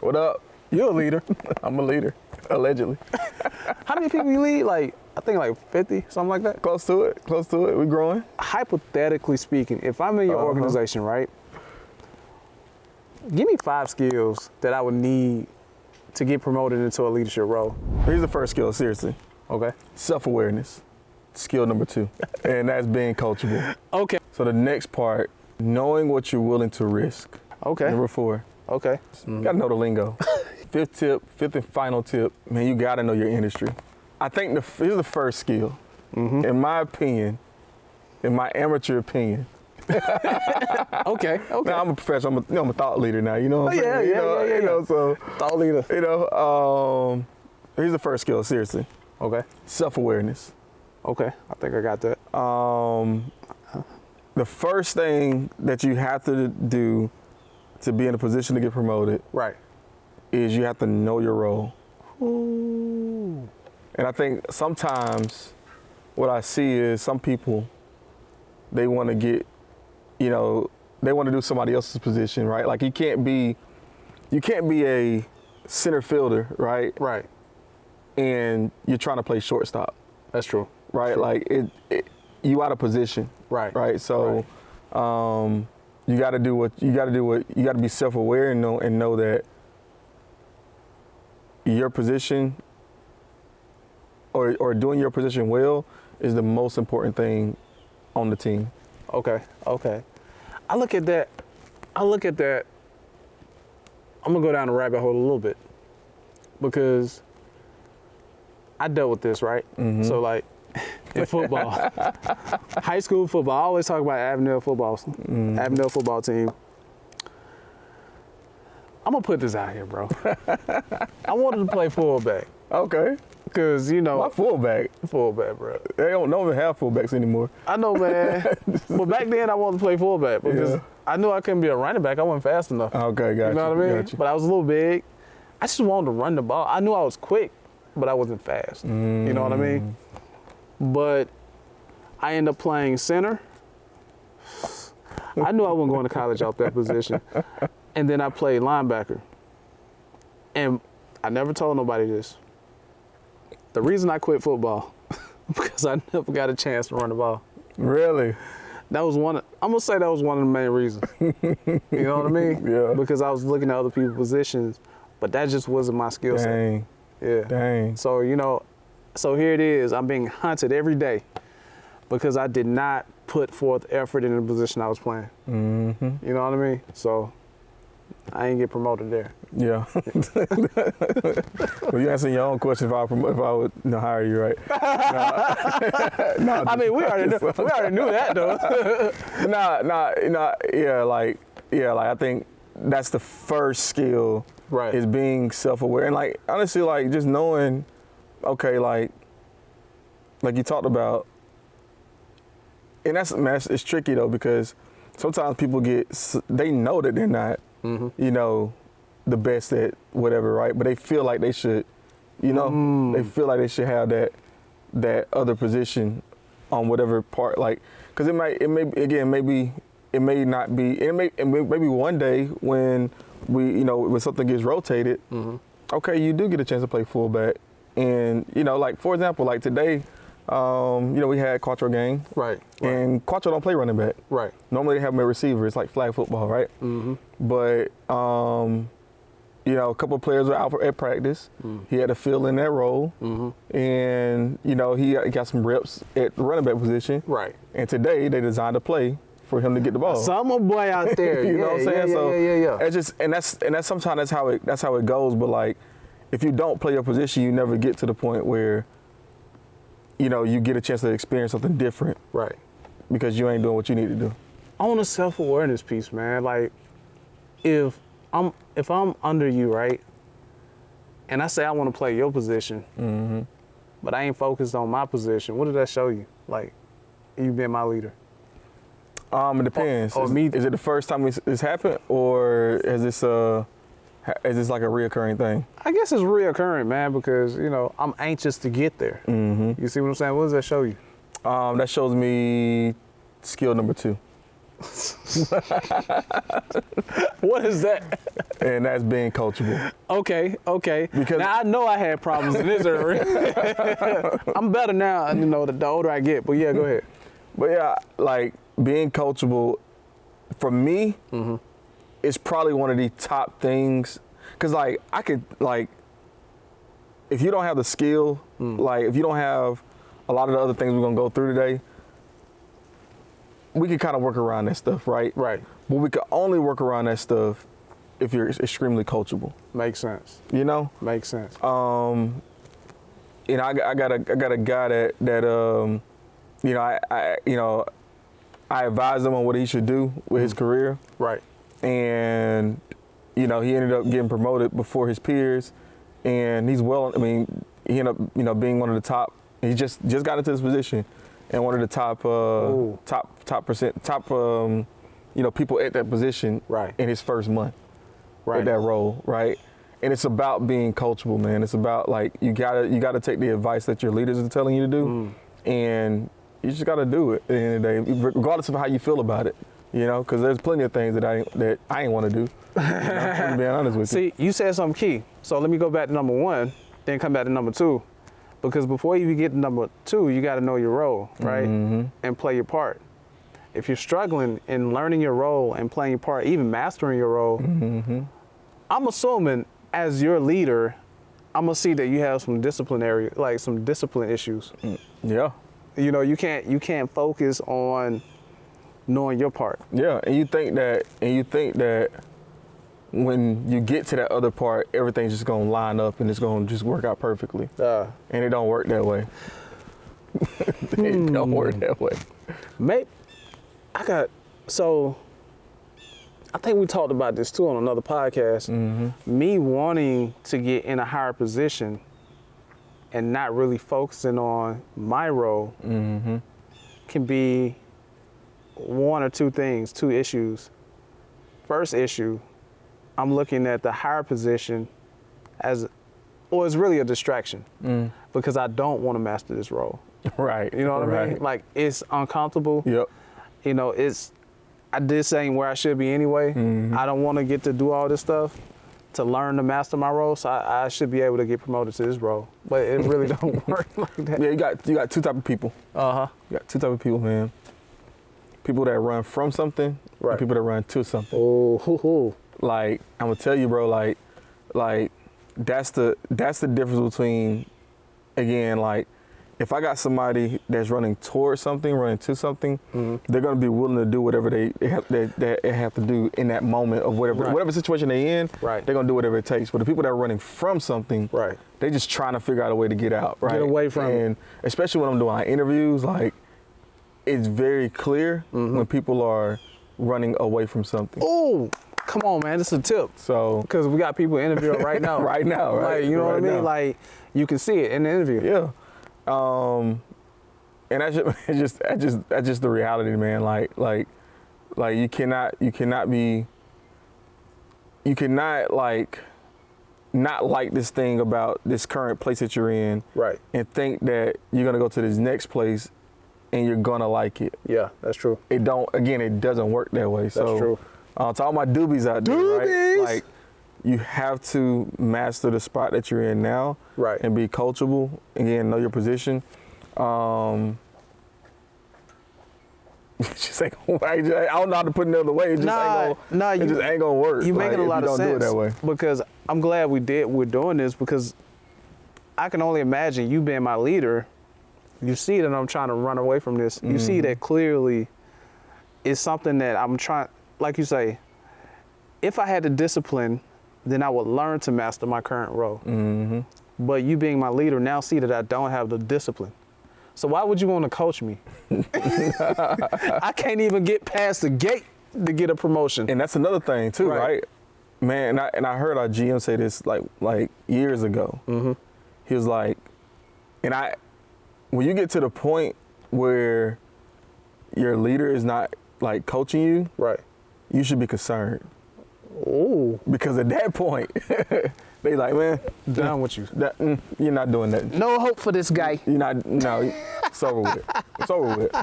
What up? You're a leader. I'm a leader, allegedly. How many people you lead? Like, I think like 50, something like that? Close to it. We're growing. Hypothetically speaking, if I'm in your organization, right? Give me 5 skills that I would need to get promoted into a leadership role. Here's the first skill, seriously. Okay. Self-awareness. Skill number 2. And that's being coachable. Okay. So the next part, knowing what you're willing to risk. Okay. Number 4. Okay. You gotta know the lingo. Fifth and final tip, man, you gotta know your industry. I think here's the first skill. In my opinion, in my amateur opinion. Okay. Now I'm a professional, I'm a thought leader now, you know what I'm saying? Yeah. You know, so Thought leader. Here's the first skill, seriously. Okay. Self-awareness. Okay. I think I got that. The first thing that you have to do to be in a position to get promoted, Right. is you have to know your role. Ooh. And I think sometimes what I see is some people, they want to get, they want to do somebody else's position, right? Like you can't be a center fielder, right? Right. And you're trying to play shortstop. That's true. Right? True. Like you out of position. Right. Right. So Right. You got to be self-aware and know that your position or doing your position well is the most important thing on the team. Okay. I look at that. I'm gonna go down the rabbit hole a little bit because I dealt with this, right? So like in football, high school football, I always talk about Avondale football team. I'm gonna put this out here, bro. I wanted to play fullback. Okay. Because, My fullback, bro. they don't even have fullbacks anymore. I know, man. But back then, I wanted to play fullback because I knew I couldn't be a running back. I wasn't fast enough. Okay, gotcha. You know what I mean? Gotcha. But I was a little big. I just wanted to run the ball. I knew I was quick, but I wasn't fast. You know what I mean? But I ended up playing center. I knew I wasn't going to college off that position. And then I played linebacker. And I never told nobody this. The reason I quit football, because I never got a chance to run the ball. Really? I'm gonna say that was one of the main reasons. You know what I mean? Yeah. Because I was looking at other people's positions, but that just wasn't my skill set. Dang. Yeah. Dang. So, so here it is. I'm being hunted every day because I did not put forth effort in the position I was playing. You know what I mean? So I ain't get promoted there. Yeah. Well, you answering your own question if I would hire you, right? I mean, we already knew that though. I think that's the first skill. Right. Is being self-aware and like honestly, like just knowing, okay, like you talked about, and it's tricky though because sometimes people they know that they're not, the best at whatever, right? But they feel like they should, they feel like they should have that other position on whatever part, like, because it may not be, it may be one day when when something gets rotated, okay, you do get a chance to play fullback, and like for example, like today, we had Quattro game, right? And Quattro don't play running back, right? Normally they have him at receiver. It's like flag football, right? But a couple of players were out at practice. He had to fill in that role, and he got some reps at the running back position, right? And today they designed a play for him to get the ball. Summer boy out there, you know what I'm saying? Yeah. It's just that's sometimes that's how it goes. But like, if you don't play your position, you never get to the point where you get a chance to experience something different, right? Because you ain't doing what you need to do. On a self-awareness piece, man, like if I'm under you, right, and I say I want to play your position, but I ain't focused on my position, what did that show you? Like, you being my leader? It depends. Is it the first time it's happened, or is this like a reoccurring thing? I guess it's reoccurring, man, because I'm anxious to get there. You see what I'm saying? What does that show you? That shows me skill number 2. What is that? And that's being coachable. Okay. Because now I know I had problems in this area. I'm better now, the older I get. But yeah, go ahead. But yeah, like being coachable, for me, is probably one of the top things. Cause like I could like, if you don't have the skill, like if you don't have a lot of the other things we're gonna go through today, we can kind of work around that stuff, right? Right. But we can only work around that stuff if you're extremely coachable. Makes sense. You know? Makes sense. I got a guy that I advised him on what he should do with his career. Right. And he ended up getting promoted before his peers, and he's he ended up being one of the top. He just got into this position, and one of the top people at that position in his first month at that role, right? And it's about being coachable, man. It's about like you gotta take the advice that your leaders are telling you to do, and you just gotta do it at the end of the day, regardless of how you feel about it. Because there's plenty of things that I ain't want to do. I'm being honest with you. See, you said something key. So let me go back to number one, then come back to number two. Because before you get to number two, you got to know your role, right? And play your part. If you're struggling in learning your role and playing your part, even mastering your role, I'm assuming as your leader, I'm gonna see that you have some discipline issues. Yeah. You can't focus on knowing your part. Yeah, and you think that when you get to that other part, everything's just gonna line up and it's gonna just work out perfectly. And it don't work that way. It don't work that way. Maybe I think we talked about this too on another podcast. Me wanting to get in a higher position and not really focusing on my role can be one or two things, two issues. First issue, I'm looking at the higher position it's really a distraction because I don't want to master this role. Right. You know what I mean? Like it's uncomfortable. Yep. This ain't where I should be anyway. I don't want to get to do all this stuff to learn to master my role, so I should be able to get promoted to this role. But it really don't work like that. Yeah, you got two type of people. You got two type of people, man. People that run from something, and people that run to something. Like I'm gonna tell you, bro. Like that's the difference between, again, like if I got somebody that's running towards something, running to something, they're gonna be willing to do whatever they have to do in that moment of whatever situation they in. Right. They're gonna do whatever it takes. But the people that are running from something, they just trying to figure out a way to get out. Right. Get away from it. And especially when I'm doing like interviews, like. It's very clear when people are running away from something. Oh, come on, man. This is a tip. So, because we got people interviewing right now. right? Like, you know what I mean? Like, you can see it in the interview. Yeah. And that's just the reality, man. Like you cannot like not like this thing about this current place that you're in. Right. And think that you're gonna go to this next place and you're gonna like it. Yeah, that's true. It doesn't work that way. So, that's true. To all my doobies out there, right? Like, you have to master the spot that you're in now, right? And be coachable. Again, know your position. Just ain't gonna, I don't know how to put it another way. It just ain't gonna work. You're making a lot of sense. Do it that way. Because I'm glad we're doing this, because I can only imagine you being my leader. You see that I'm trying to run away from this. You see that clearly it's something that I'm trying, like you say, if I had the discipline, then I would learn to master my current role. But you being my leader now see that I don't have the discipline. So why would you want to coach me? I can't even get past the gate to get a promotion. And that's another thing too, right? Man, and I heard our GM say this like years ago. He was like, when you get to the point where your leader is not like coaching you, you should be concerned. Ooh. Because at that point, they like, man, done with you. You're not doing that. No hope for this guy. You're not. No, it's over with. It's over with.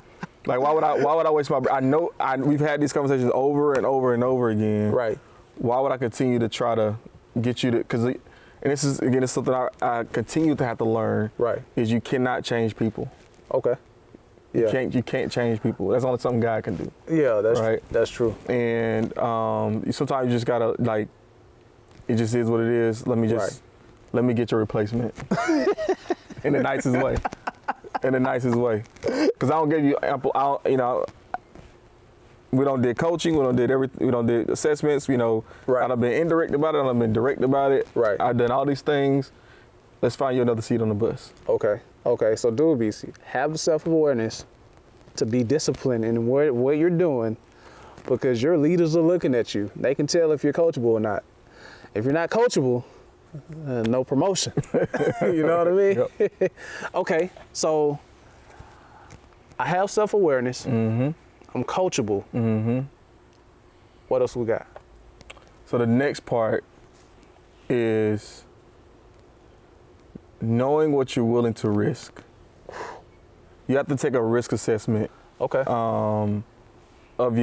Like, why would I waste my? I know we've had these conversations over and over and over again. Right. Why would I continue to try to get you to? Because, and this is again, it's something I continue to have to learn. Right. Is you cannot change people. Okay. Yeah. You can't change people. That's only something God can do. Yeah, that's right. That's true. And sometimes you just gotta like, it just is what it is. Let me get your replacement in the nicest way. In the nicest way, because I don't give you ample. We don't did coaching. We don't did everything. We don't did assessments. Right. I've been indirect about it. I've been direct about it. Right. I've done all these things. Let's find you another seat on the bus. Okay. So do it, BC. Have the self-awareness to be disciplined in what you're doing, because your leaders are looking at you. They can tell if you're coachable or not. If you're not coachable, no promotion. You know what I mean? Yep. Okay, so I have self-awareness. Mm-hmm. I'm coachable. Mm-hmm. What else we got? So the next part is knowing what you're willing to risk. You have to take a risk assessment. Okay. Of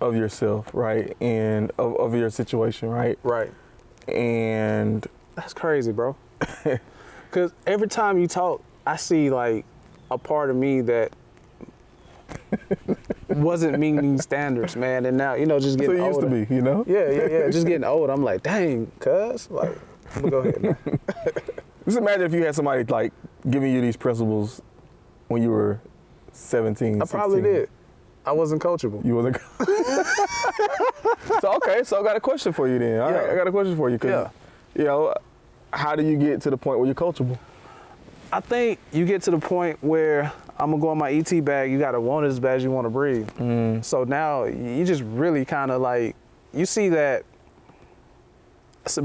yourself, right, and of your situation, right. Right. And that's crazy, bro. Because every time you talk, I see like a part of me that wasn't meeting standards, man. And now, just getting older. So it used to be, Yeah. Just getting old. I'm like, dang, cuz. Like, I'm gonna go ahead, man. Just imagine if you had somebody like giving you these principles when you were 17, I probably did. I wasn't coachable. You wasn't. So I got a question for you then. All right, I got a question for you. Cause, how do you get to the point where you're coachable? I think you get to the point where I'm gonna go in my ET bag. You gotta want it as bad as you want to breathe. Mm. So now you just really kind of like, you see that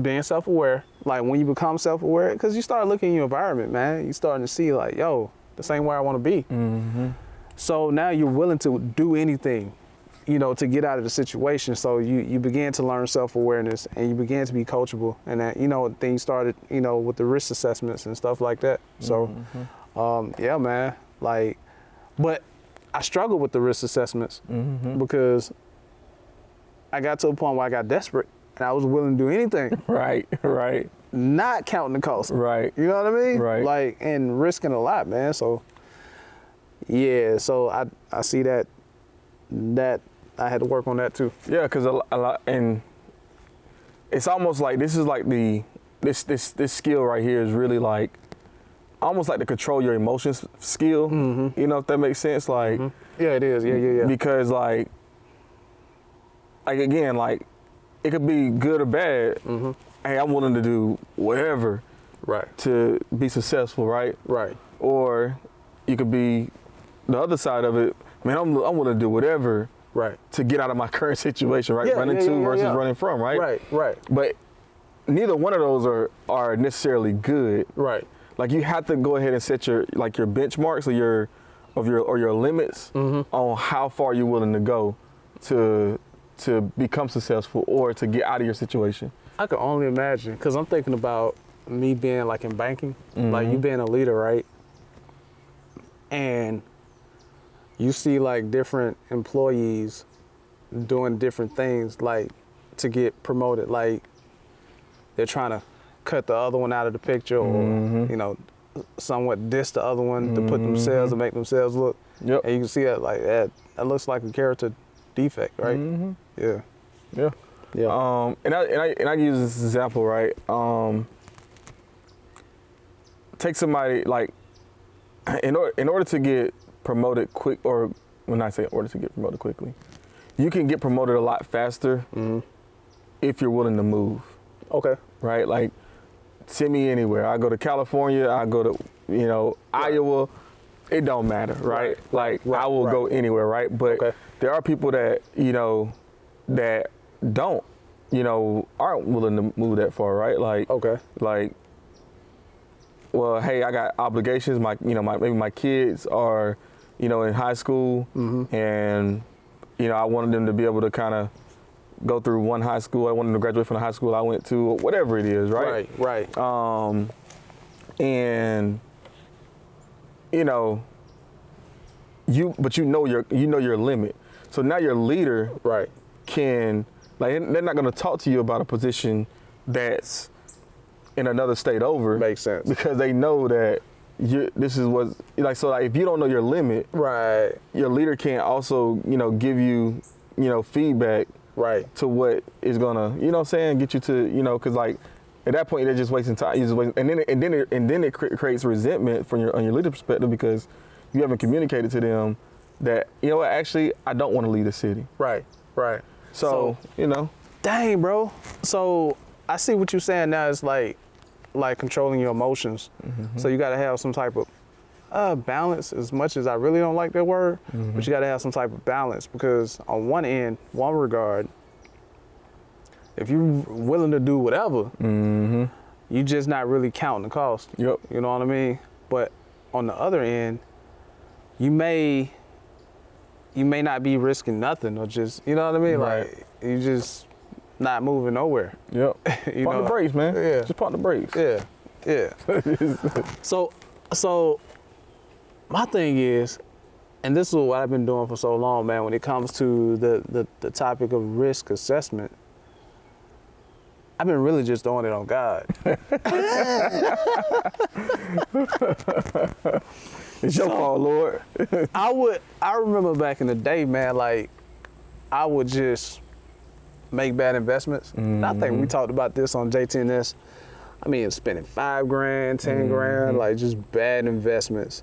being self-aware, like when you become self-aware, because you start looking in your environment, man, you starting to see like, yo, this ain't where I want to be. Mm-hmm. So now you're willing to do anything, to get out of the situation. So you begin to learn self-awareness, and you begin to be coachable. And that, things started, with the risk assessments and stuff like that. So, yeah, man, like, but I struggled with the risk assessments because I got to a point where I got desperate and I was willing to do anything. Right. Not counting the cost. Right. You know what I mean? Right. Like, and risking a lot, man. So, yeah, so I see that I had to work on that too. Yeah, because a lot, and it's almost like this is like this skill right here is really like almost like to control your emotions skill. Mm-hmm. If that makes sense. Like, yeah, it is. Yeah. Because like again, like it could be good or bad. Mm-hmm. Hey, I'm willing to do whatever, right, to be successful, right? Right. Or you could be the other side of it. Man, I'm willing to do whatever. Right. To get out of my current situation, right? Yeah, Running to versus running from, right? Right. But neither one of those are necessarily good. Right. Like you have to go ahead and set your benchmarks or your limits on how far you're willing to go to become successful or to get out of your situation. I can only imagine, because I'm thinking about me being like in banking, like you being a leader, right? And you see like different employees doing different things, like to get promoted, like they're trying to cut the other one out of the picture or, somewhat diss the other one to put themselves and make themselves look. Yep. And you can see that like that looks like a character defect, right? Yeah. And I use this example, right? Take somebody like in order to get promoted quick, or when I say in order to get promoted quickly, you can get promoted a lot faster if you're willing to move. Okay. Right? Like, send me anywhere. I go to California, I go to, Iowa, it don't matter, right? I will go anywhere, right? But there are people that, that don't, aren't willing to move that far, right? Like, well, hey, I got obligations. Maybe my kids are, in high school, and I wanted them to be able to kind of go through one high school. I wanted them to graduate from the high school I went to, or whatever it is, right? Right. And but you know your limit. So now your leader Right. can, like, they're not going to talk to you about a position that's in another state over. Makes sense. Because they know that this is what, like, so like if you don't know your limit, Right. your leader can't also, give you, feedback Right. to what is gonna, you know what I'm saying, get you to, because like at that point they're just wasting time. You're just wasting, and then it creates resentment from on your leader perspective because you haven't communicated to them that, what, actually I don't want to lead the city. Right. Right. So, Dang, bro. So I see what you're saying now. It's like controlling your emotions. Mm-hmm. So you got to have some type of balance. As much as I really don't like that word, but you got to have some type of balance because on one end, one regard, if you're willing to do whatever, you just not really counting the cost. Yep. You know what I mean? But on the other end, you may not be risking nothing or just, you know what I mean? Right. Like you just not moving nowhere. Yep. You Pump know? the brakes, man. Yeah. Just pump the brakes. Yeah. Yeah. So my thing is, and this is what I've been doing for so long, man, when it comes to the topic of risk assessment, I've been really just throwing it on God. It's your fault, Lord. I remember back in the day, man, like I would just make bad investments. And I think we talked about this on JTNS. I mean, spending $5 grand, 10 grand, like just bad investments.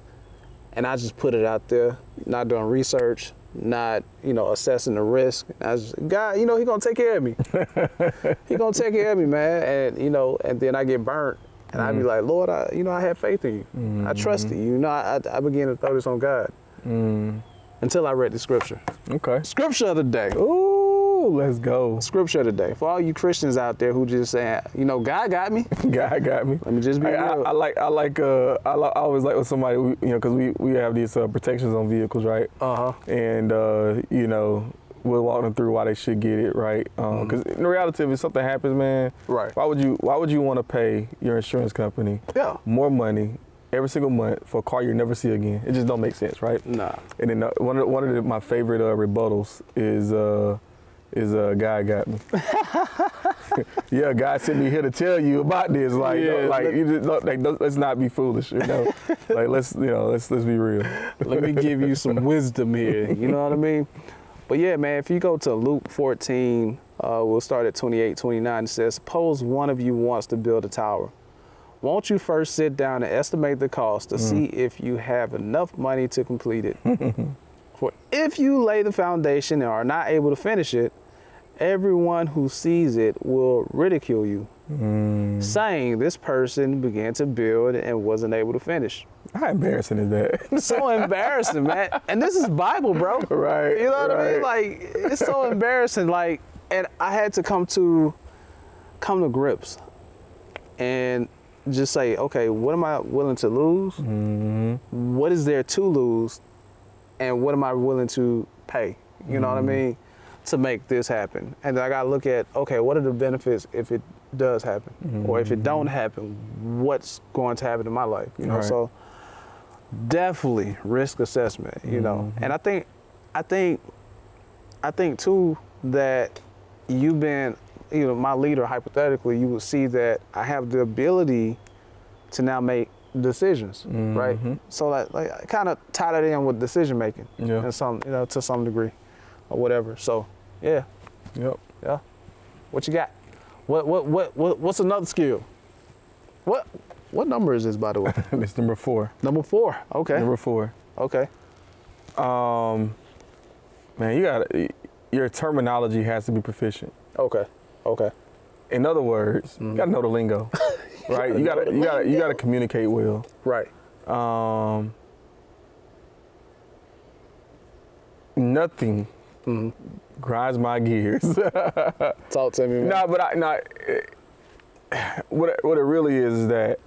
And I just put it out there, not doing research, not, assessing the risk. I was just, God, he gonna take care of me. He gonna take care of me, man. And, and then I get burnt. And I'd be like, Lord, I have faith in you. I trusted you. I began to throw this on God. Until I read the scripture. Okay. Scripture of the day. Ooh, let's go. Scripture of the day. For all you Christians out there who just saying, God got me. God got me. Let me just be real. I always like when somebody, because we have these protections on vehicles, right? And we'll walk them through why they should get it, right? Because in reality, if something happens, man, Right. Why would you want to pay your insurance company more money every single month for a car you never see again? It just don't make sense, right? Nah. And then one of my favorite rebuttals is God got me. Yeah, God sent me here to tell you about this. Like, let's not be foolish, Like, let's be real. Let me give you some wisdom here. You know what I mean? But yeah, man, if you go to Luke 14, we'll start at 28, 29. It says, suppose one of you wants to build a tower. Won't you first sit down and estimate the cost to see if you have enough money to complete it? For if you lay the foundation and are not able to finish it, everyone who sees it will ridicule you, saying this person began to build and wasn't able to finish. How embarrassing is that? So embarrassing, man. And this is Bible, bro. Right. You know what I mean? Like, it's so embarrassing. Like, and I had to come to grips and just say, okay, what am I willing to lose? What is there to lose? And what am I willing to pay? You know what I mean? To make this happen. And then I gotta look at, okay, what are the benefits if it does happen? Or if it don't happen, what's going to happen in my life? Right. So definitely risk assessment, And I think too that you've been, my leader, hypothetically, you would see that I have the ability to now make decisions, right? So like I kind of tie that in with decision making, and some, to some degree, or whatever. So yeah, yeah. What you got? What's another skill? What number is this, by the way? It's number 4. Number 4. Okay. Number 4. Okay. Man, your terminology has to be proficient. Okay. In other words, you gotta know the lingo, right? You gotta communicate well. Right. Nothing grinds my gears. Talk to me, man. What it really is that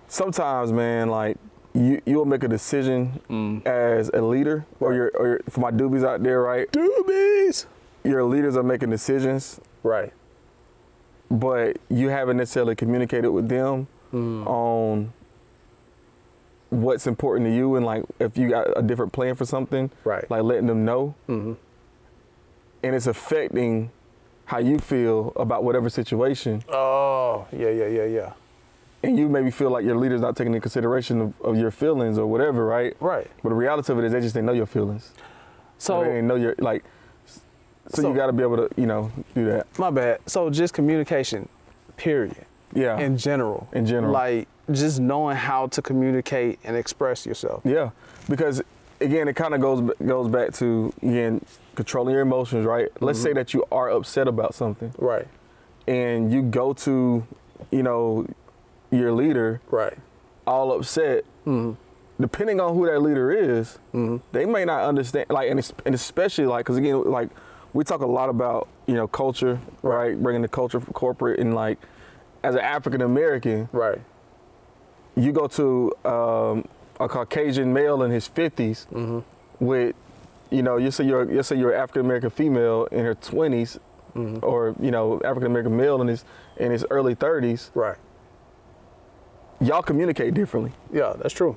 sometimes, man, like you'll make a decision as a leader, or for my doobies out there, right? Doobies. Your leaders are making decisions, right? But you haven't necessarily communicated with them on what's important to you, and like if you got a different plan for something, Right. like letting them know, and it's affecting how you feel about whatever situation, Oh, yeah. and you maybe feel like your leader's not taking into consideration of your feelings or whatever, right? Right. But the reality of it is they just didn't know your feelings. So They didn't know your like. So So- you got to be able to, do that. my bad. So just communication, period. Yeah. In general. In general. Like just knowing how to communicate and express yourself. Yeah, because again, it kind of goes back to again controlling your emotions, right? Let's say that you are upset about something, Right. and you go to, your leader Right. all upset. Depending on who that leader is, they may not understand. Like, and especially like, because again, like we talk a lot about culture, right? Bringing the culture from corporate, and like as an African American, Right. you go to a Caucasian male in his 50s with, you say you're an African American female in her 20s, or African American male in his early 30s. Right. Y'all communicate differently, Yeah, that's true.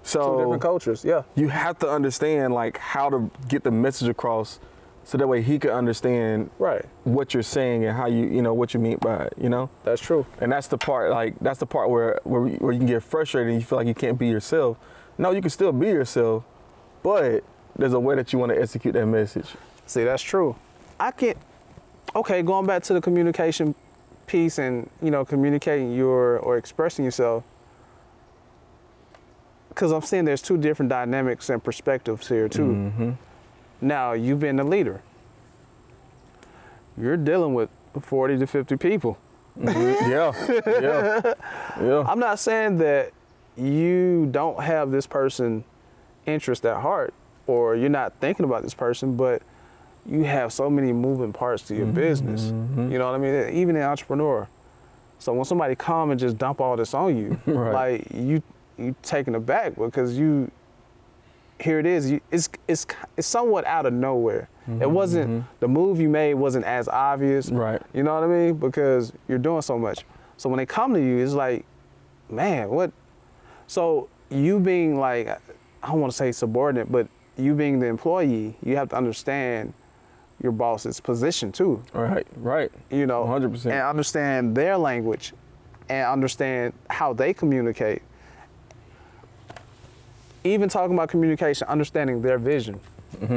so Two different cultures. Yeah. you have to understand like how to get the message across, so that way he can understand Right. what you're saying and how what you mean by it, That's true. And that's the part where you can get frustrated and you feel like you can't be yourself. No, you can still be yourself, but there's a way that you want to execute that message. See, that's true. Going back to the communication piece and, communicating or expressing yourself, because I'm seeing there's two different dynamics and perspectives here too. Now, you've been the leader. You're dealing with 40 to 50 people. Yeah. I'm not saying that you don't have this person interest at heart or you're not thinking about this person, but you have so many moving parts to your business. You know what I mean? Even an entrepreneur. So when somebody come and just dump all this on you, Right. like you taken aback because here it is. It's somewhat out of nowhere. It wasn't the move you made wasn't as obvious. Right. You know what I mean? Because you're doing so much. So when they come to you, it's like, man, what? So you being like, I don't want to say subordinate, but you being the employee, you have to understand your boss's position too. Right. 100%. And understand their language and understand how they communicate. Even talking about communication, understanding their vision. You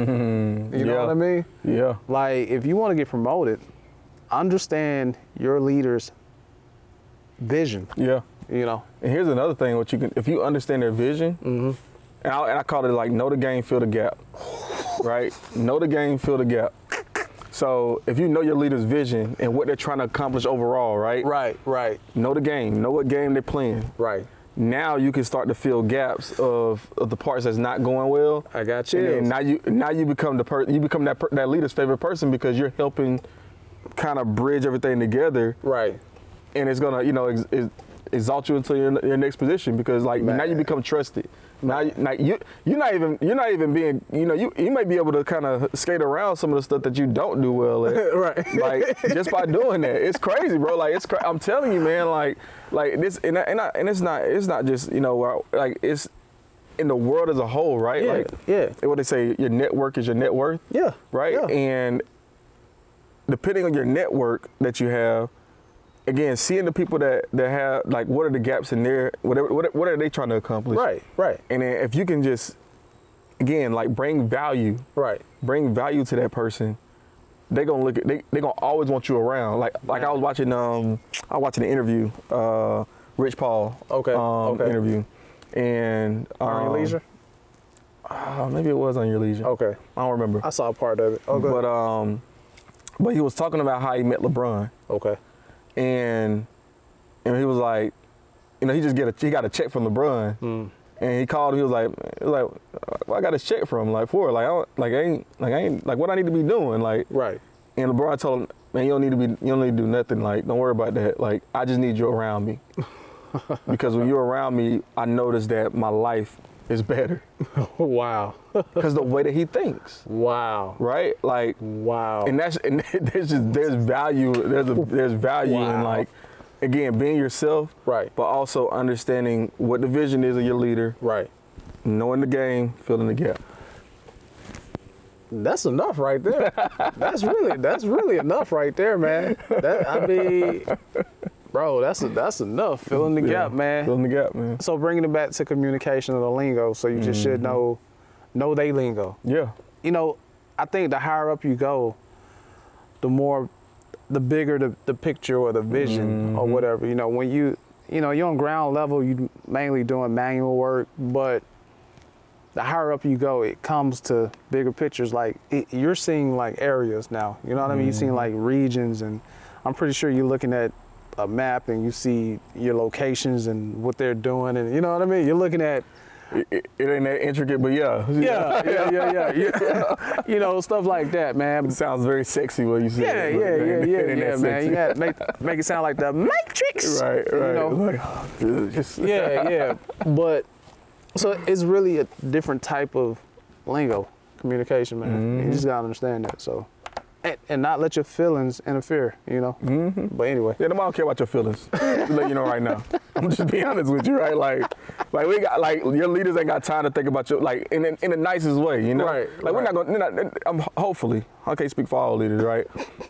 know what I mean? Yeah. Like, if you want to get promoted, understand your leader's vision. Yeah. And here's another thing: if you understand their vision, and I call it like know the game, fill the gap. Right? Know the game, fill the gap. So if you know your leader's vision and what they're trying to accomplish overall, right? Right. Know the game. Know what game they're playing. Right. Now you can start to fill gaps of the parts that's not going well. I got you. And now you become that leader's favorite person because you're helping kind of bridge everything together. Right. And it's gonna exalt you into your next position because like now you become trusted. Now you're not even being you may be able to kind of skate around some of the stuff that you don't do well at. Right. Like just by doing that. It's crazy, bro. Like I'm telling you, man. Like this and it's not just like it's in the world as a whole, right? Yeah. Like Yeah. what they say, your network is your net worth. Yeah. Right. Yeah. And depending on your network that you have. Again, seeing the people that have like what are the gaps in there, what are they trying to accomplish? Right. And then if you can just again like bring value to that person, they're gonna they're gonna always want you around. Like I was watching an interview, Rich Paul interview, and On Your Leisure? maybe it was On Your Leisure. Okay. I don't remember. I saw a part of it. Oh, good. But he was talking about how he met LeBron. Okay. And he was like, he got a check from LeBron, and he called. He was like, well, I got a check from him, like for like I ain't like what I need to be doing, like. Right. And LeBron told him, man, you don't need to do nothing, like don't worry about that, like I just need you around me, because when you're around me, I notice that my life is better. Wow. Because the way that he thinks. Wow. Right? Like wow. And there's value. There's value Wow. in like again, being yourself, Right. but also understanding what the vision is of your leader, Right. knowing the game, filling the gap. That's enough right there. That's really enough right there, man. Bro, that's enough. Filling the gap, man. Filling the gap, man. So bringing it back to communication of the lingo, so you just should know they lingo. Yeah. You know, I think the higher up you go, the bigger the picture or the vision or whatever. You know, when you're on ground level, you mainly doing manual work, but the higher up you go, it comes to bigger pictures. Like you're seeing like areas now. You know what I mean? You're seeing like regions, and I'm pretty sure you're looking at a map and you see your locations and what they're doing, and you know what I mean? You're looking at it ain't that intricate, but yeah. You know, stuff like that, man. It sounds very sexy when you say it. Yeah, man. You got to make it sound like the Matrix. Right. You know? Like, oh, dude, just Yeah. But so it's really a different type of lingo, communication, man. You just gotta understand that. So, and not let your feelings interfere. You know. But anyway. Yeah, nobody don't care about your feelings. To let you know right now. I'm just being honest with you, right? Like we got your leaders ain't got time to think about you, like in the nicest way, you know. Right. Like we're not gonna. Hopefully, I can't speak for all leaders, right?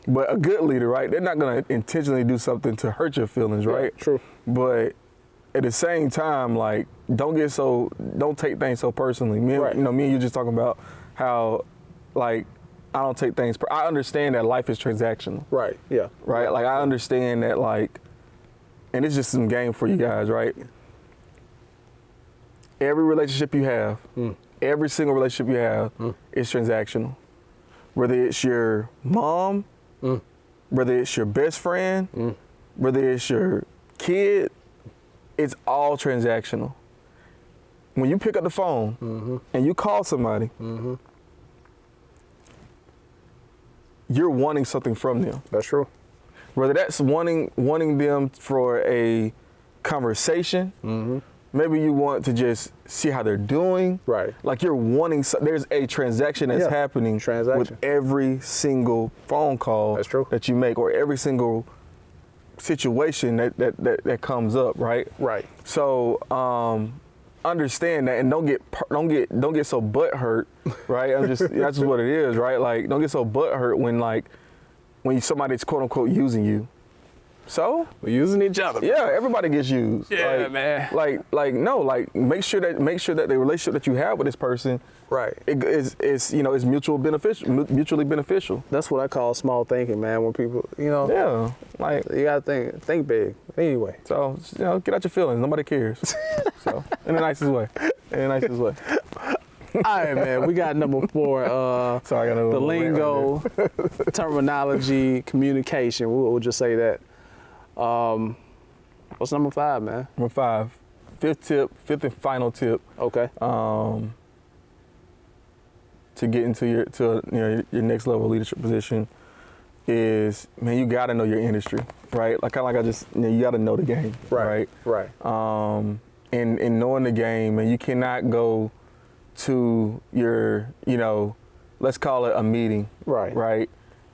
But a good leader, right? They're not gonna intentionally do something to hurt your feelings, right? Yeah, true. But at the same time, like don't take things so personally. Me and you just talking about how, like, I don't take things. I understand that life is transactional. Right. Yeah. Right. Like I understand that, like, and it's just some game for you guys, right? Every relationship you have, every single relationship you have is transactional. Whether it's your mom, whether it's your best friend, whether it's your kid, it's all transactional. When you pick up the phone and you call somebody, you're wanting something from them. That's true. Whether that's wanting them for a conversation, maybe you want to just see how they're doing. Right. Like you're wanting, there's a transaction that's happening with every single phone call that you make, or every single situation that comes up, right? Right. So understand that, and don't get so butthurt, right? That's just what it is, right? Like don't get so butthurt when somebody's quote unquote using you. So we're using each other. Yeah, everybody gets used. Yeah, man. Make sure that the relationship that you have with this person, right, is mutually beneficial. That's what I call small thinking, man. When people, like you gotta think big. Anyway, so get out your feelings. Nobody cares. So in the nicest way. All right, man. We got number 4. Sorry, I got the lingo, terminology, communication. We'll just say that. What's number 5, man? Number 5, fifth and final tip. Okay. To get into your next level leadership position is, man, you got to know your industry, right? Like kind of like I just, you got to know the game, right? Right. And knowing the game, and you cannot go to your, let's call it a meeting, right?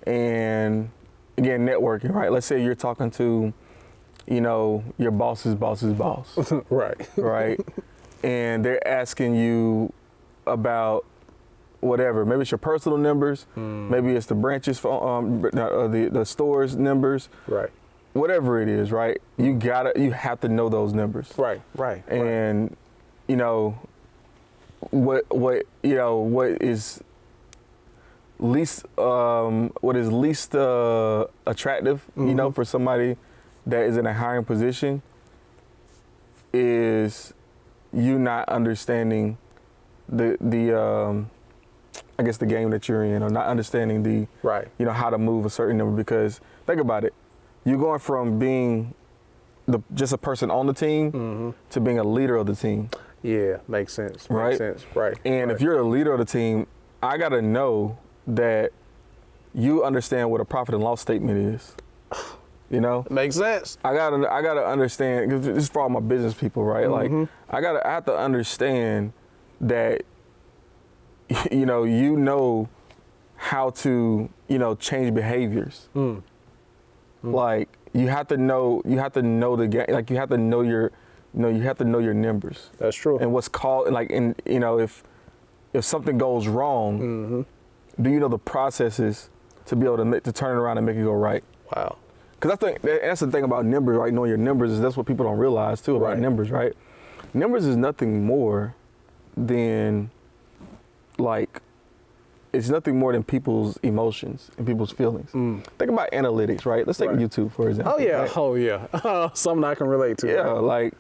And again, networking, right? Let's say you're talking to, your boss's boss's boss. Right. And they're asking you about whatever. Maybe it's your personal numbers. Maybe it's the branches, the store's numbers. Right. Whatever it is, right? You have to know those numbers. Right. And, what is least attractive, for somebody that is in a hiring position is you not understanding the I guess the game that you're in, or not understanding how to move a certain number. Because think about it, you're going from being just a person on the team to being a leader of the team. Yeah, makes sense. Right. And if you're a leader of the team, I gotta know that you understand what a profit and loss statement is. Makes sense. I gotta understand, because this is for all my business people, right? Like I have to understand that you know how to change behaviors. Like you have to know the game. Like you have to know your numbers. That's true. And what's called if something goes wrong, do you know the processes to be able to turn it around and make it go right? Wow. Because I think that's the thing about numbers, right? Knowing your numbers that's what people don't realize too about numbers, right? Numbers is nothing more than it's nothing more than people's emotions and people's feelings. Think about analytics, right? Let's take YouTube for example. Oh yeah, right? oh yeah. Something I can relate to. Yeah, right? like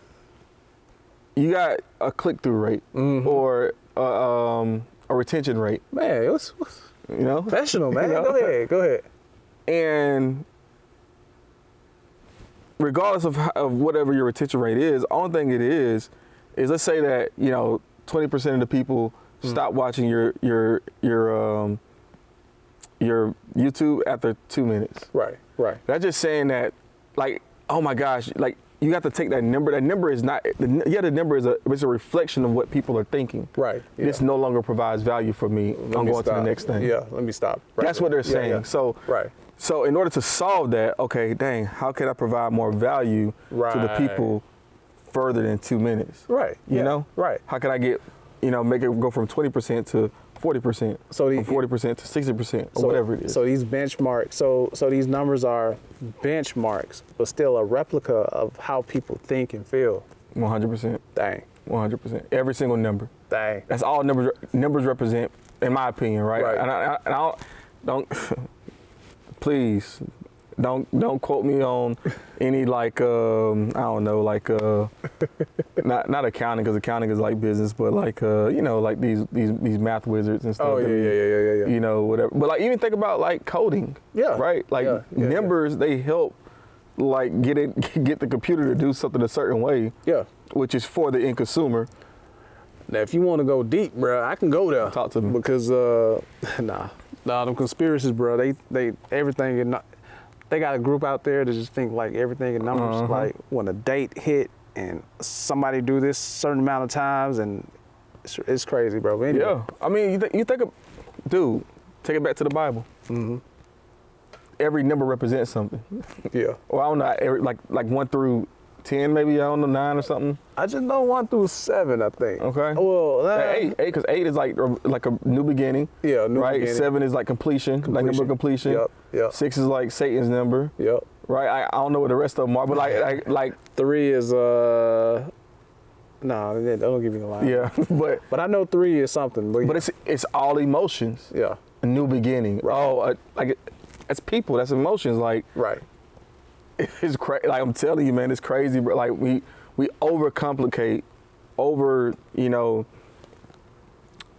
you got a click-through rate or a retention rate. Man, what's professional, man. You know? Go ahead. And regardless of whatever your retention rate is, only thing it is let's say that 20% of the people stop watching your YouTube after 2 minutes. Right. That's just saying that, like, oh my gosh, like you have to take that number. That number is not. The number is a reflection of what people are thinking. Right. Yeah. This no longer provides value for me. I'm going to the next thing. Yeah. Let me stop. Right. That's what they're saying. Yeah. So. Right. So in order to solve that, okay, dang, how can I provide more value to the people further than 2 minutes? Right. You know? Right. How can I get, make it go from 20% to 40%, so from 40% to 60%, or whatever it is. So these benchmarks, so these numbers are benchmarks, but still a replica of how people think and feel. 100%. Dang. 100%. Every single number. Dang. That's all numbers represent, in my opinion, right? Right. And I don't please don't quote me on any I don't know, not accounting, because accounting is like business, but like these math wizards and stuff. Oh yeah. Whatever. But like even think about like coding. Yeah. Right. Like numbers, they help like get the computer to do something a certain way. Yeah. Which is for the end consumer. Now, if you want to go deep, bro, I can go there. Talk to me. Because them conspiracies, bro. They everything. They got a group out there that just think like everything in numbers. Like when a date hit and somebody do this certain amount of times, and it's crazy, bro. But anyway. Yeah, I mean, you think of, dude, take it back to the Bible. Every number represents something. Yeah. Well, I don't know, every like 1 through 10, maybe, I don't know, 9 or something. I just know 1 through 7, I think. Okay. Well, 8, because 8 is like a new beginning. Yeah, new beginning. 7 is like completion, like number of completion. Yep. 6 is like Satan's number. Yep. Right. I don't know what the rest of them are, but like 3 is no, don't give me the line. Yeah, but I know 3 is something. But it's all emotions. Yeah. A new beginning. Right. Oh, that's people. That's emotions. Like. Right. It's crazy. Like I'm telling you, man, it's crazy. But like we overcomplicate,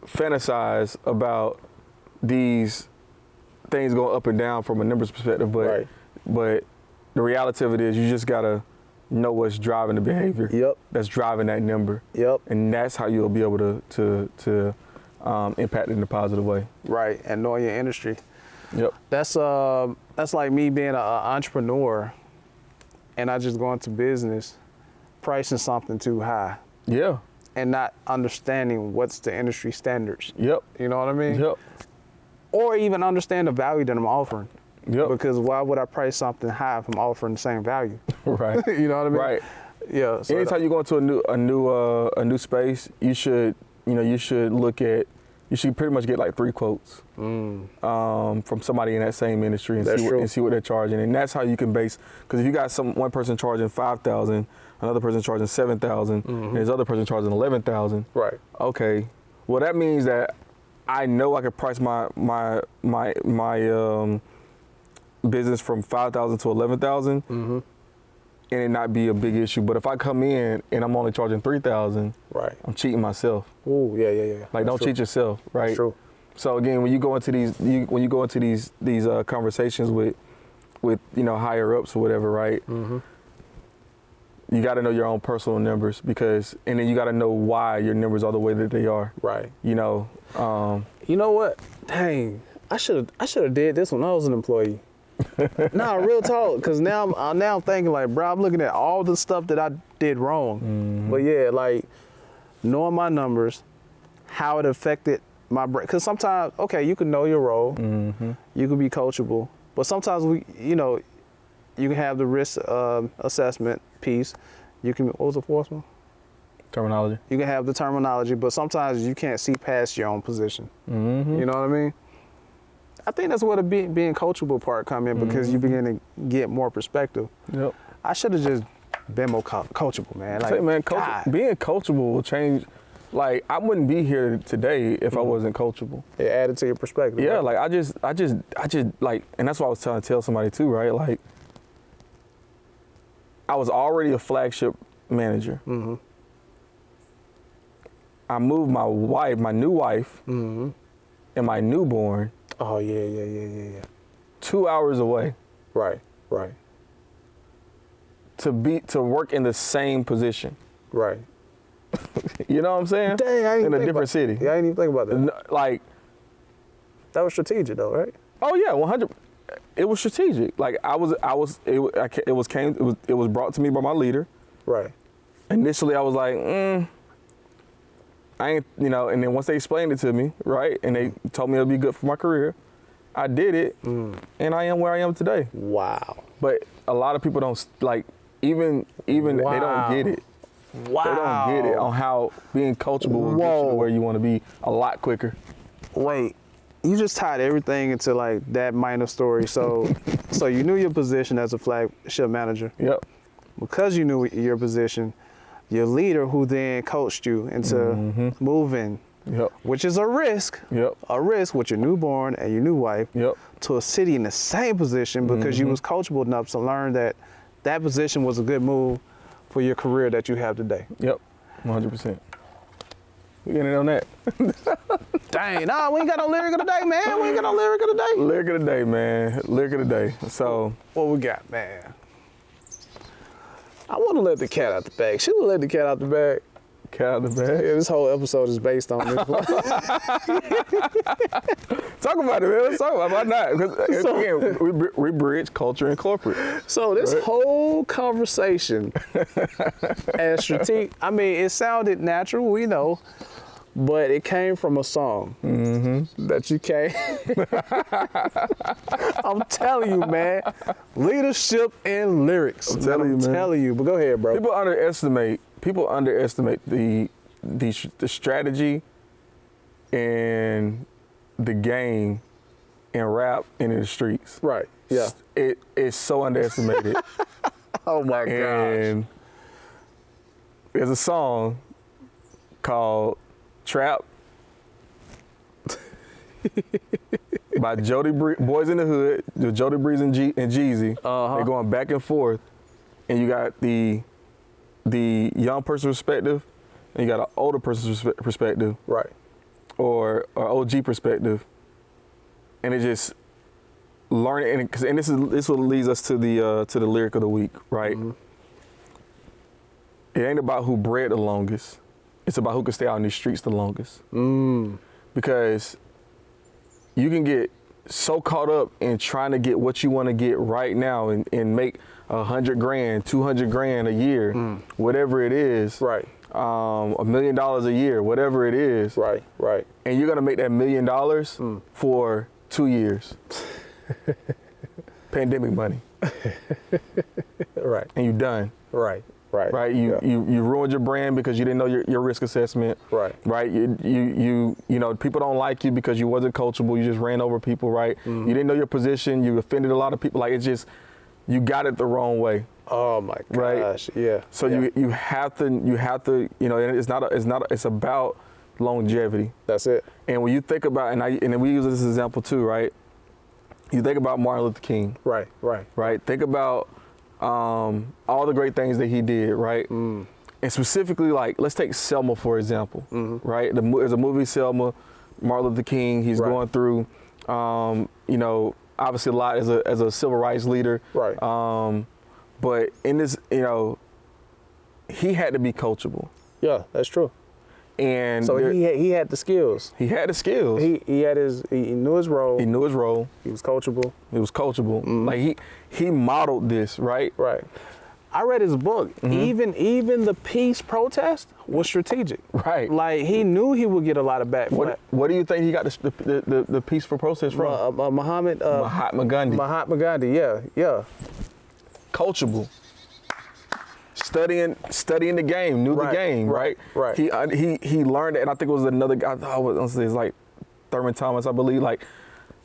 fantasize about these things going up and down from a numbers perspective. But the reality of it is, you just gotta know what's driving the behavior. Yep. That's driving that number. Yep. And that's how you'll be able to impact it in a positive way. Right. And knowing your industry. Yep. That's like me being an entrepreneur. And I just go into business, pricing something too high. Yeah. And not understanding what's the industry standards. Yep. You know what I mean? Yep. Or even understand the value that I'm offering. Yep. Because why would I price something high if I'm offering the same value? Right. You know what I mean? Right. Yeah. So anytime you go into a new space, you should pretty much get like 3 quotes from somebody in that same industry and see what they're charging. And that's how you can base, because if you got one person charging $5,000, another person charging $7,000, and this other person charging $11,000. Right. Okay. Well, that means that I know I could price my business from $5,000 to $11,000. And it not be a big issue. But if I come in and I'm only charging $3,000, right, I'm cheating myself. Oh yeah. Like, don't cheat yourself, right? That's true. So again, when you go into these conversations with higher ups or whatever, right? You got to know your own personal numbers, and then you got to know why your numbers are the way that they are. Right. You know what? Dang, I should have did this when I was an employee. Nah, real talk, because now I'm thinking like, bro, I'm looking at all the stuff that I did wrong. But yeah, like knowing my numbers, how it affected my brain. Because sometimes, okay, you can know your role, you can be coachable, but sometimes you can have the risk assessment piece. You can, what was the fourth one? Terminology. You can have the terminology, but sometimes you can't see past your own position. Mm-hmm. You know what I mean? I think that's where the being coachable part come in, because you begin to get more perspective. Yep. I should have just been more coachable, man. Like, Say, man, God. being coachable will change. Like, I wouldn't be here today if I wasn't coachable. It added to your perspective. Yeah, right? like I just like, and that's what I was trying to tell somebody too, right? Like, I was already a flagship manager. Mm-hmm. I moved my new wife, Mm-hmm. and my newborn Oh, yeah. 2 hours away Right. to work in the same position. Right. You know what I'm saying? Dang, I didn't in a think different city. Yeah, I didn't even think about that. Like, That was strategic, though, right? oh yeah, 100. It was strategic. Like it was brought to me by my leader. Right. Initially, I was like, I ain't, you know. And then once they explained it to me, right, and they told me it'll be good for my career, I did it, and I am where I am today. Wow. But a lot of people don't like, even they don't get it. Wow. They don't get it on how being coachable will get you to where you want to be a lot quicker. Wait, you just tied everything into like that minor story. So, so you knew your position as a flagship manager. Yep. Because you knew your position, your leader, who then coached you into moving, Yep. which is a risk. Yep. A risk with your newborn and your new wife. Yep. To a city in the same position, because you was coachable enough to learn that that position was a good move for your career that you have today. Yep. 100%. We getting on that. Dang, nah, we ain't got no lyric of the day, man. We ain't got no lyric of the day. Lyric of the day, man. Lyric of the day. So, What we got, man? I want to let the cat out the bag. Should we let the cat out the bag? cat out of the bag. Yeah, this whole episode is based on this one. Talk about it, man. Let's talk about it. Why not? Because again, we bridge culture and corporate. So this Right. whole conversation as strategic, I mean, it sounded natural, we know, but it came from a song that you came. I'm telling you, man, leadership and lyrics. I'm telling you, man. I'm telling you, but go ahead, bro. People underestimate the strategy and the game in rap and in the streets. Right. Yeah. It is so underestimated. Oh my gosh. And there's a song called Trap by Boys in the Hood, the Jody Breeze and Jeezy. They're going back and forth, and you got the young person's perspective, and you got an older person's perspective, Right. or OG perspective, and it just learning. And this what leads us to the lyric of the week, right? It ain't about who bred the longest. It's about who can stay out in these streets the longest. Because you can get so caught up in trying to get what you want to get right now and make $100 grand, $200 grand a year, whatever it is. Right. $1 million a year, whatever it is. Right. Right. And you're gonna make that $1 million for 2 years. Pandemic money. Right. And you're done. Right. Right. Right, you ruined your brand because you didn't know your risk assessment. Right. Right, you know, people don't like you because you wasn't coachable. You just ran over people. Right, you didn't know your position. You offended a lot of people. Like, it's just, you got it the wrong way. Oh my gosh. Right? Yeah. So yeah. you have to, you know, and it's about longevity. That's it. And when you think about, and then we use this example too, right? You think about Martin Luther King. Right. Right. Right. Think about all the great things that he did, right? And specifically, like, let's take Selma, for example, right? There's a movie, Selma, Martin Luther King, he's going through, you know, obviously a lot as a civil rights leader. Right. But in this, you know, he had to be coachable. Yeah, that's true. And So he had the skills. he had the skills. He knew his role. He knew his role. He was coachable. He was coachable. Like, he modeled this, right? Right. I read his book. Even the peace protest was strategic. Right. Like, he knew he would get a lot of backlash. What do you think he got the peaceful protest from? Mahatma Mahatma Gandhi. Mahatma Gandhi. Yeah. Yeah. coachable. Studying the game, knew the game, right? Right. He learned it, and I think it was another guy. I was like Thurman Thomas, I believe. Like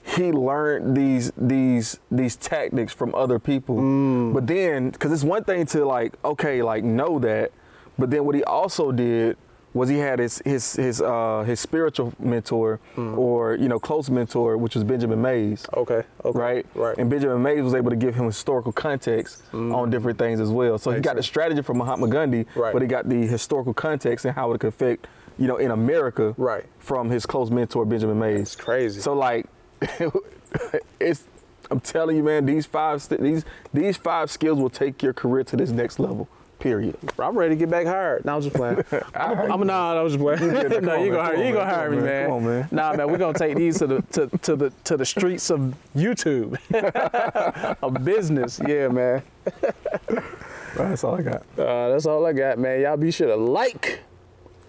he learned these tactics from other people. But then, because it's one thing to like know that, but then what he also did was he had his spiritual mentor or close mentor, which was Benjamin Mays. Okay. Right. And Benjamin Mays was able to give him historical context on different things as well. So he got the strategy from Mahatma Gandhi, but he got the historical context and how it could affect in America from his close mentor Benjamin Mays. It's crazy. So like I'm telling you, man, these five skills will take your career to this next level. Period. I'm ready to get back hired. No, I'm just playing. I was just playing. No, you gonna hire me, man. Come on, man. Nah, man, we're gonna take these to the streets of YouTube, of business. Yeah, man. That's all I got. That's all I got, man. Y'all be sure to like,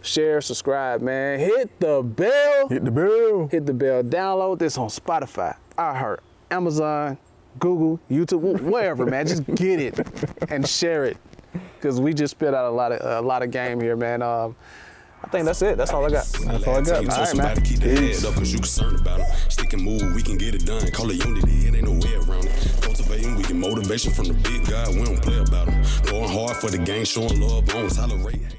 share, subscribe, man. Hit the bell. Hit the bell. Hit the bell. Download this on Spotify, iHeart, Amazon, Google, YouTube, wherever, man. Just get it and share it. Because we just spit out a lot of game here, man. I think that's it. That's all I got. That's all I got. All right, man. Keep the head up, cause you concerned about them. Stick and move, we can get it done. Call it unity, it ain't no way around it. Cultivating, we get motivation from the big guy. We don't play about them. Going hard for the game, showing love, don't tolerate.